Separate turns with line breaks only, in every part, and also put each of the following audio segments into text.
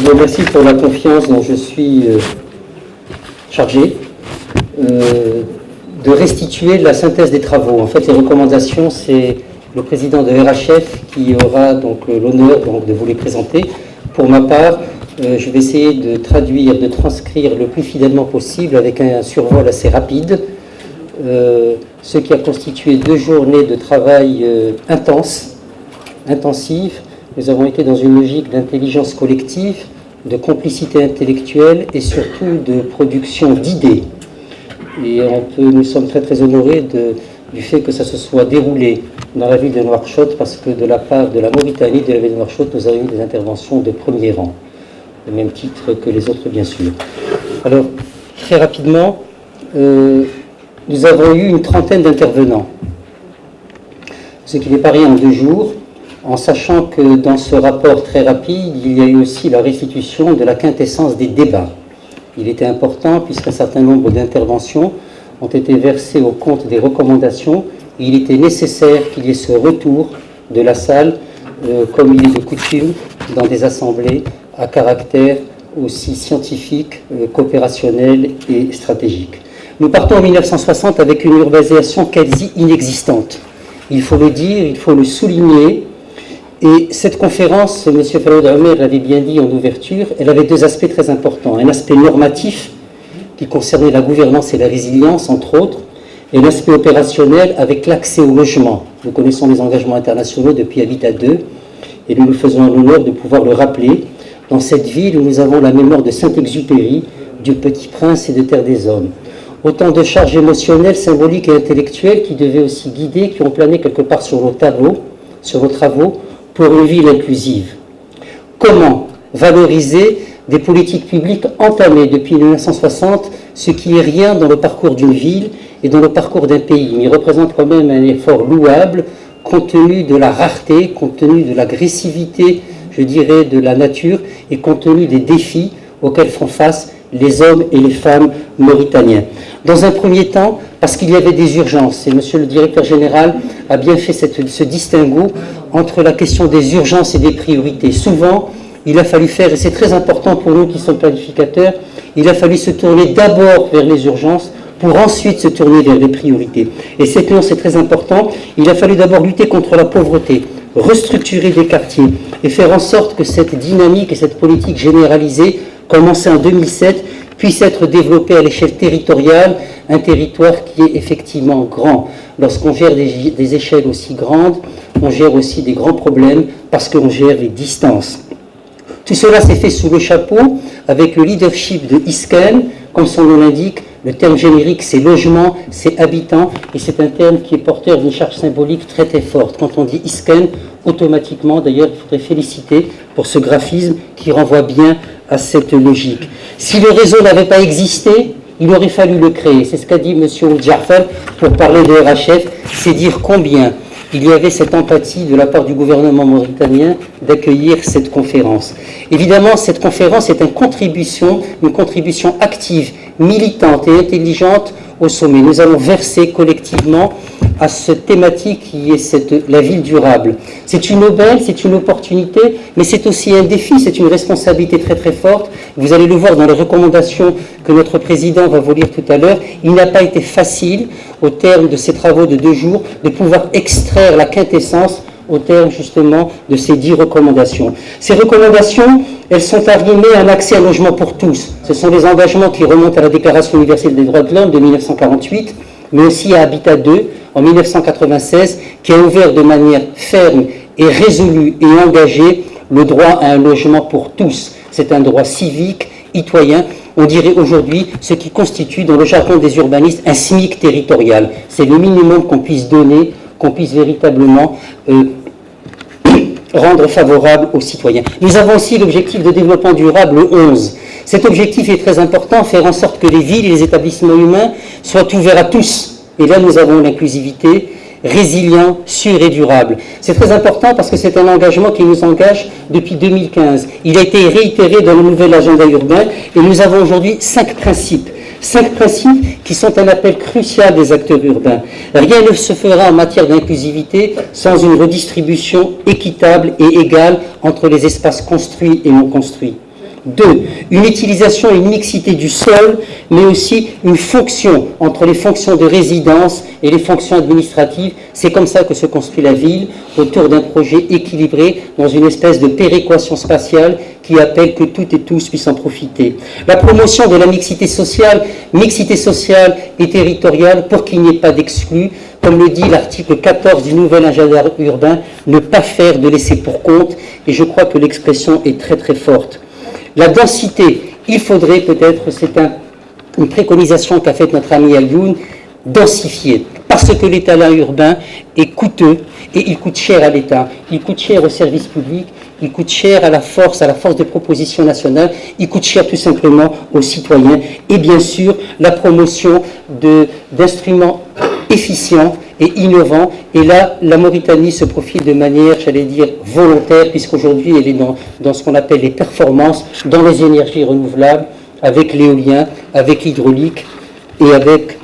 Je vous remercie pour la confiance dont je suis chargé de restituer la synthèse des travaux. En fait, les recommandations, c'est le président de RHF qui aura donc l'honneur de vous les présenter. Pour ma part, je vais essayer de traduire, de transcrire le plus fidèlement possible avec un survol assez rapide, ce qui a constitué 2 journées de travail intensive. Nous avons été dans une logique d'intelligence collective, de complicité intellectuelle et surtout de production d'idées. Et nous sommes très très honorés du fait que ça se soit déroulé dans la ville de Nouakchott, parce que de la part de la Mauritanie, de la ville de Nouakchott, nous avons eu des interventions de premier rang, au même titre que les autres bien sûr. Alors, très rapidement, nous avons eu une trentaine d'intervenants, ce qui n'est pas rien en 2 jours, en sachant que dans ce rapport très rapide, il y a eu aussi la restitution de la quintessence des débats. Il était important puisqu'un certain nombre d'interventions ont été versées au compte des recommandations et il était nécessaire qu'il y ait ce retour de la salle, comme il est de coutume dans des assemblées à caractère aussi scientifique, coopérationnel et stratégique. Nous partons en 1960 avec une urbanisation quasi inexistante. Il faut le dire, il faut le souligner. Et cette conférence, M. Faloud Omer l'avait bien dit en ouverture, elle avait 2 aspects très importants. Un aspect normatif qui concernait la gouvernance et la résilience, entre autres, et l'aspect opérationnel avec l'accès au logement. Nous connaissons les engagements internationaux depuis Habitat 2 et nous nous faisons l'honneur de pouvoir le rappeler dans cette ville où nous avons la mémoire de Saint-Exupéry, du Petit Prince et de Terre des Hommes. Autant de charges émotionnelles, symboliques et intellectuelles qui devaient aussi guider, qui ont plané quelque part sur nos travaux, pour une ville inclusive. Comment valoriser des politiques publiques entamées depuis 1960, ce qui est rien dans le parcours d'une ville et dans le parcours d'un pays, mais représente quand même un effort louable compte tenu de la rareté, compte tenu de l'agressivité, je dirais, de la nature et compte tenu des défis auxquels font face les hommes et les femmes mauritaniens. Dans un premier temps, parce qu'il y avait des urgences, et Monsieur le Directeur Général a bien fait ce distinguo entre la question des urgences et des priorités. Souvent, il a fallu faire, et c'est très important pour nous qui sommes planificateurs, il a fallu se tourner d'abord vers les urgences pour ensuite se tourner vers les priorités. Et cette nuance est très important. Il a fallu d'abord lutter contre la pauvreté, restructurer des quartiers et faire en sorte que cette dynamique et cette politique généralisée, commencée en 2007, puisse être développée à l'échelle territoriale, un territoire qui est effectivement grand. Lorsqu'on gère des échelles aussi grandes, on gère aussi des grands problèmes parce qu'on gère les distances. Tout cela s'est fait sous le chapeau avec le leadership de Isken, comme son nom l'indique. Le terme générique, c'est logement, c'est habitant, et c'est un terme qui est porteur d'une charge symbolique très très forte. Quand on dit Isken, automatiquement, d'ailleurs, il faudrait féliciter pour ce graphisme qui renvoie bien à cette logique. Si le réseau n'avait pas existé, il aurait fallu le créer. C'est ce qu'a dit M. Oudjafar pour parler de RHF, c'est dire combien il y avait cette empathie de la part du gouvernement mauritanien d'accueillir cette conférence. Évidemment, cette conférence est une contribution active, militante et intelligente au sommet. Nous allons verser collectivement à cette thématique qui est la ville durable. C'est une aubaine, c'est une opportunité, mais c'est aussi un défi, c'est une responsabilité très très forte. Vous allez le voir dans les recommandations que notre président va vous lire tout à l'heure. Il n'a pas été facile, au terme de ces travaux de 2 jours, de pouvoir extraire la quintessence au terme justement de ces 10 recommandations. Ces recommandations, elles sont arrimées à un accès à un logement pour tous. Ce sont des engagements qui remontent à la Déclaration universelle des droits de l'homme de 1948, mais aussi à Habitat 2 en 1996, qui a ouvert de manière ferme et résolue et engagée le droit à un logement pour tous. C'est un droit civique, citoyen, on dirait aujourd'hui ce qui constitue dans le jargon des urbanistes un SMIC territorial. C'est le minimum qu'on puisse donner, qu'on puisse véritablement rendre favorable aux citoyens. Nous avons aussi l'objectif de développement durable 11. Cet objectif est très important, faire en sorte que les villes et les établissements humains soient ouverts à tous. Et là, nous avons l'inclusivité, résilient, sûr et durable. C'est très important parce que c'est un engagement qui nous engage depuis 2015. Il a été réitéré dans le nouvel agenda urbain et nous avons aujourd'hui 5 principes. 5 principes qui sont un appel crucial des acteurs urbains. Rien ne se fera en matière d'inclusivité sans une redistribution équitable et égale entre les espaces construits et non construits. Deux, une utilisation et une mixité du sol, mais aussi une fonction entre les fonctions de résidence et les fonctions administratives. C'est comme ça que se construit la ville, autour d'un projet équilibré, dans une espèce de péréquation spatiale qui appelle que toutes et tous puissent en profiter. La promotion de la mixité sociale et territoriale pour qu'il n'y ait pas d'exclus, comme le dit l'article 14 du nouvel agenda urbain, ne pas faire de laisser pour compte, et je crois que l'expression est très très forte. La densité, il faudrait peut-être, c'est une préconisation qu'a faite notre ami Alioune, densifier, parce que l'étalement urbain est coûteux et il coûte cher à l'État, il coûte cher au service public, il coûte cher à la force de proposition nationale, il coûte cher tout simplement aux citoyens, et bien sûr la promotion d'instruments efficients et innovants. Et là, la Mauritanie se profile de manière, j'allais dire, volontaire, puisqu'aujourd'hui elle est dans ce qu'on appelle les performances, dans les énergies renouvelables, avec l'éolien, avec l'hydraulique et avec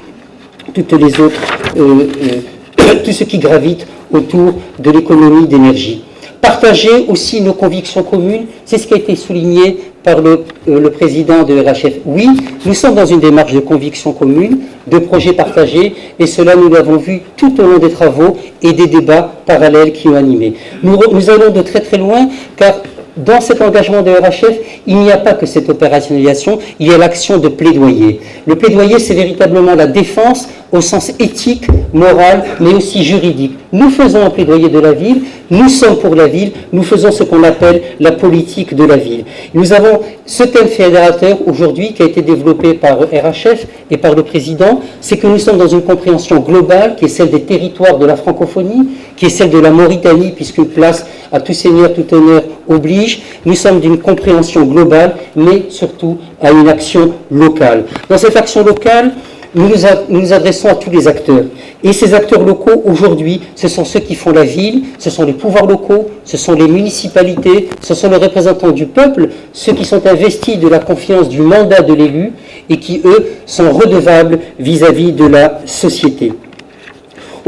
toutes les autres, tout ce qui gravite autour de l'économie d'énergie. Partager aussi nos convictions communes, c'est ce qui a été souligné par le président de RHF. Oui, nous sommes dans une démarche de conviction commune, de projets partagés, et cela nous l'avons vu tout au long des travaux et des débats parallèles qui ont animé. Nous allons de très très loin, car dans cet engagement de RHF, il n'y a pas que cette opérationnalisation, il y a l'action de plaidoyer. Le plaidoyer, c'est véritablement la défense au sens éthique, moral, mais aussi juridique. Nous faisons un plaidoyer de la ville, nous sommes pour la ville, nous faisons ce qu'on appelle la politique de la ville. Nous avons ce thème fédérateur aujourd'hui qui a été développé par RHF et par le président, c'est que nous sommes dans une compréhension globale qui est celle des territoires de la francophonie, qui est celle de la Mauritanie, puisqu'une place à tout seigneur, tout honneur oblige. Nous sommes d'une compréhension globale, mais surtout à une action locale. Dans cette action locale, nous nous adressons à tous les acteurs. Et ces acteurs locaux, aujourd'hui, ce sont ceux qui font la ville, ce sont les pouvoirs locaux, ce sont les municipalités, ce sont les représentants du peuple, ceux qui sont investis de la confiance du mandat de l'élu et qui, eux, sont redevables vis-à-vis de la société.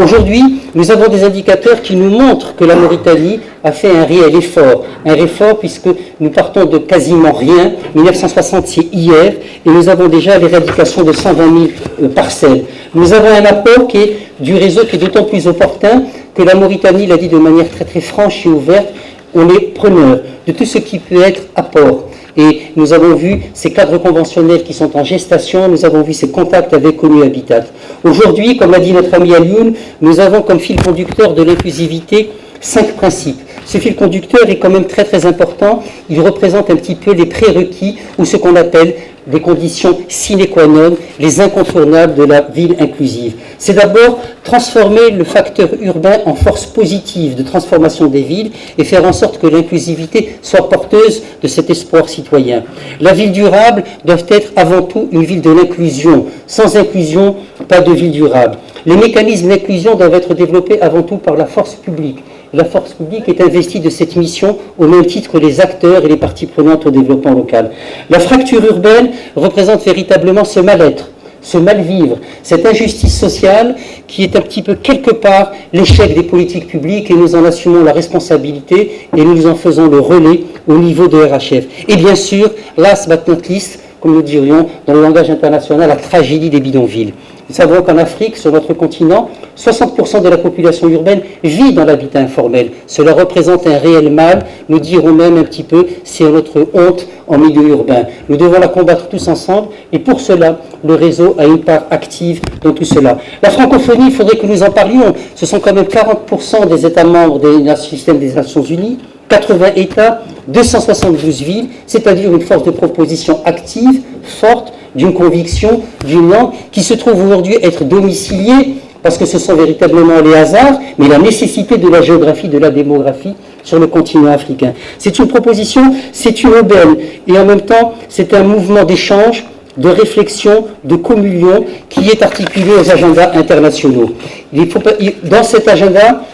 Aujourd'hui, nous avons des indicateurs qui nous montrent que la Mauritanie a fait un réel effort. Un effort puisque nous partons de quasiment rien. 1960, c'est hier, et nous avons déjà l'éradication de 120 000 parcelles. Nous avons un apport qui est du réseau qui est d'autant plus opportun que la Mauritanie l'a dit de manière très très franche et ouverte. On est preneur de tout ce qui peut être apport. Et nous avons vu ces cadres conventionnels qui sont en gestation, nous avons vu ces contacts avec ONU Habitat. Aujourd'hui, comme l'a dit notre ami Alioune, nous avons comme fil conducteur de l'inclusivité 5 principes. Ce fil conducteur est quand même très très important, il représente un petit peu les prérequis ou ce qu'on appelle des conditions sine qua non, les incontournables de la ville inclusive. C'est d'abord transformer le facteur urbain en force positive de transformation des villes et faire en sorte que l'inclusivité soit porteuse de cet espoir citoyen. La ville durable doit être avant tout une ville de l'inclusion. Sans inclusion, pas de ville durable. Les mécanismes d'inclusion doivent être développés avant tout par la force publique. La force publique est investie de cette mission au même titre que les acteurs et les parties prenantes au développement local. La fracture urbaine représente véritablement ce mal-être, ce mal-vivre, cette injustice sociale qui est un petit peu quelque part l'échec des politiques publiques et nous en assumons la responsabilité et nous en faisons le relais au niveau de RHF. Et bien sûr, last but not least, comme nous dirions dans le langage international, la tragédie des bidonvilles. Nous savons qu'en Afrique, sur notre continent, 60% de la population urbaine vit dans l'habitat informel. Cela représente un réel mal, nous dirons même un petit peu, c'est notre honte en milieu urbain. Nous devons la combattre tous ensemble et pour cela, le réseau a une part active dans tout cela. La francophonie, il faudrait que nous en parlions. Ce sont quand même 40% des États membres du système des Nations Unies, 80 États, 272 villes, c'est-à-dire une force de proposition active, forte, d'une conviction, d'une langue, qui se trouve aujourd'hui être domiciliée, parce que ce sont véritablement les hasards, mais la nécessité de la géographie, de la démographie sur le continent africain. C'est une proposition, c'est une aubaine, et en même temps, c'est un mouvement d'échange, de réflexion, de communion, qui est articulé aux agendas internationaux. Dans cet agenda,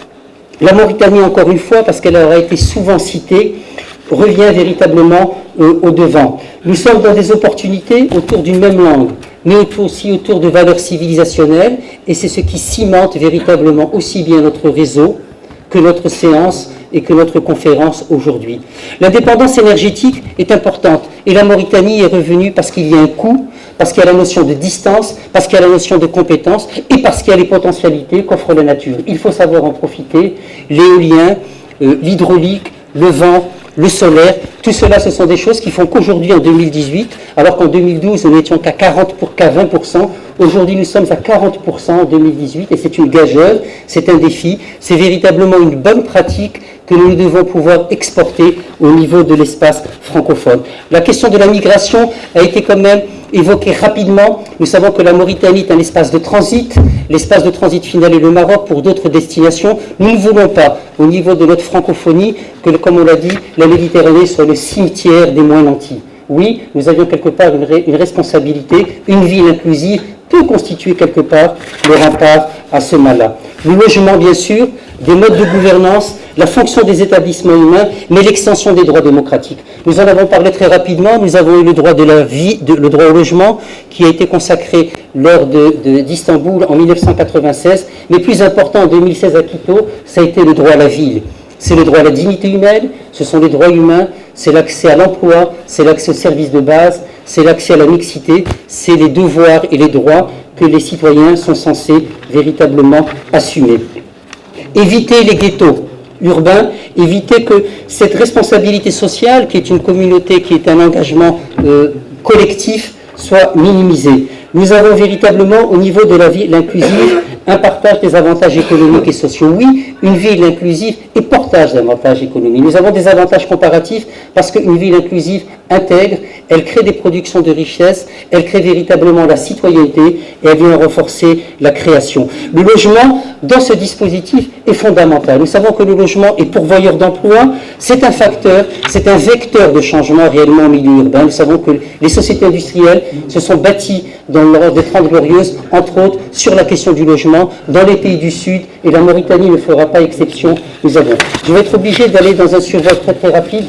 la Mauritanie, encore une fois, parce qu'elle aura été souvent citée, revient véritablement au devant. Nous sommes dans des opportunités autour d'une même langue, mais aussi autour de valeurs civilisationnelles, et c'est ce qui cimente véritablement aussi bien notre réseau que notre séance et que notre conférence aujourd'hui. L'indépendance énergétique est importante et la Mauritanie est revenue parce qu'il y a un coût, parce qu'il y a la notion de distance, parce qu'il y a la notion de compétence et parce qu'il y a les potentialités qu'offre la nature. Il faut savoir en profiter. L'éolien, l'hydraulique, le vent, le solaire, tout cela, ce sont des choses qui font qu'aujourd'hui, en 2018, alors qu'en 2012, nous n'étions qu'à 20%, aujourd'hui, nous sommes à 40% en 2018, et c'est une gageure, c'est un défi, c'est véritablement une bonne pratique que nous devons pouvoir exporter au niveau de l'espace francophone. La question de la migration a été quand même évoquée rapidement. Nous savons que la Mauritanie est un espace de transit. L'espace de transit final est le Maroc pour d'autres destinations. Nous ne voulons pas, au niveau de notre francophonie, que, comme on l'a dit, la Méditerranée soit le cimetière des moins nantis. Oui, nous avions quelque part une responsabilité, une ville inclusive peut constituer quelque part le rempart à ce mal-là. Le logement, bien sûr, des modes de gouvernance, la fonction des établissements humains, mais l'extension des droits démocratiques. Nous en avons parlé très rapidement. Nous avons eu le droit de la vie, le droit au logement, qui a été consacré lors d'Istanbul en 1996. Mais plus important, en 2016 à Quito, ça a été le droit à la ville. C'est le droit à la dignité humaine, ce sont les droits humains, c'est l'accès à l'emploi, c'est l'accès aux services de base, c'est l'accès à la mixité, c'est les devoirs et les droits que les citoyens sont censés véritablement assumer. Éviter les ghettos urbains, éviter que cette responsabilité sociale, qui est une communauté, qui est un engagement collectif, soit minimisée. Nous avons véritablement, au niveau de la ville inclusive, un partage des avantages économiques et sociaux. Oui, une ville inclusive est portage d'avantages économiques. Nous avons des avantages comparatifs parce qu'une ville inclusive intègre, elle crée des productions de richesse, elle crée véritablement la citoyenneté et elle vient renforcer la création. Le logement, dans ce dispositif, est fondamental. Nous savons que le logement est pourvoyeur d'emplois, c'est un facteur, c'est un vecteur de changement réellement au milieu urbain. Nous savons que les sociétés industrielles se sont bâties dans l'ordre des 30 Glorieuses, entre autres, sur la question du logement, dans les pays du Sud, et la Mauritanie ne fera pas exception. Je vais être obligé d'aller dans un survol très très rapide.